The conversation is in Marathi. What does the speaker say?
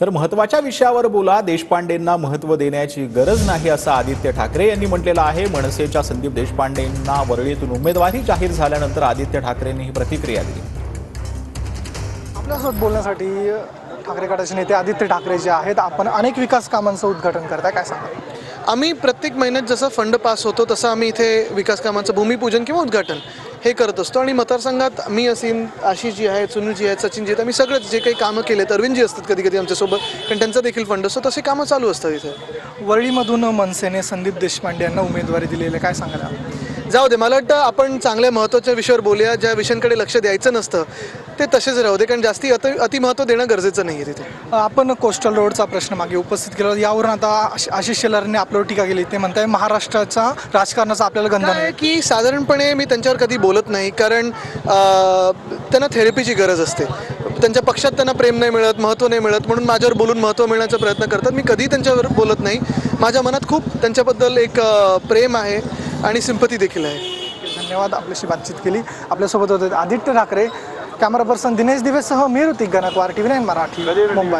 तर महत्त्वाच्या विषयावर बोला, देशपांडेंना महत्त्व देण्याची गरज नाही असं आदित्य ठाकरे यांनी म्हटलेलं आहे। मनसेच्या संदीप देशपांडेंना वरळीतून उमेदवारी जाहीर झाल्यानंतर आदित्य ठाकरेंनी ही प्रतिक्रिया दिली। आपल्यासोबत बोलण्यासाठी ठाकरे गटाचे नेते आदित्य ठाकरे जे आहेत, आपण अनेक विकास कामांचं उद्घाटन करताय, काय सांगाल? आम्ही प्रत्येक महिन्यात जसं फंड पास होतो तसं आम्ही इथे विकास कामांचं भूमिपूजन किंवा उद्घाटन हे करत असतो। आणि मतदारसंघात मी असीन, आशिषजी आहेत, सुनीलजी आहेत, सचिनजी आहेत, आम्ही सगळेच जे काही कामं केलेत, अरविंदजी असतात कधी कधी आमच्यासोबत, कारण त्यांचा देखील फंड असतो, तसे कामं चालू असतात इथे। वरळीमधून मनसेने संदीप देशपांडे यांना उमेदवारी दिलेली, काय सांगाल? जाऊ दे, मला वाटतं आपण चांगल्या महत्त्वाच्या विषयावर बोलूया, ज्या विषयांकडे लक्ष द्यायचं नसतं ते तसेच राहू दे, कारण जास्ती अतिमहत्त्व देणं गरजेचं नाही आहे तिथे। आपण कोस्टल रोडचा प्रश्न मागे उपस्थित केला, यावरून आता आशिष शेलारने आपल्यावर टीका केली। ते म्हणताय महाराष्ट्राचा राजकारणाचा आपल्याला गंधा नाही की साधारणपणे मी त्यांच्यावर कधी बोलत नाही, कारण त्यांना थेरपीची गरज असते। त्यांच्या पक्षात त्यांना प्रेम नाही मिळत, महत्त्व नाही मिळत, म्हणून माझ्यावर बोलून महत्त्व मिळण्याचा प्रयत्न करतात। मी कधी त्यांच्यावर बोलत नाही, माझ्या मनात खूप त्यांच्याबद्दल एक प्रेम आहे आणि सिंपती देखील आहे। धन्यवाद, आपल्याशी बातचीत केली। आपल्यासोबत होते आदित्य ठाकरे। कॅमेरा पर्सन दिनेश दिवेसह मी ऋतिक गणकवार, TV9 मराठी, मुंबई।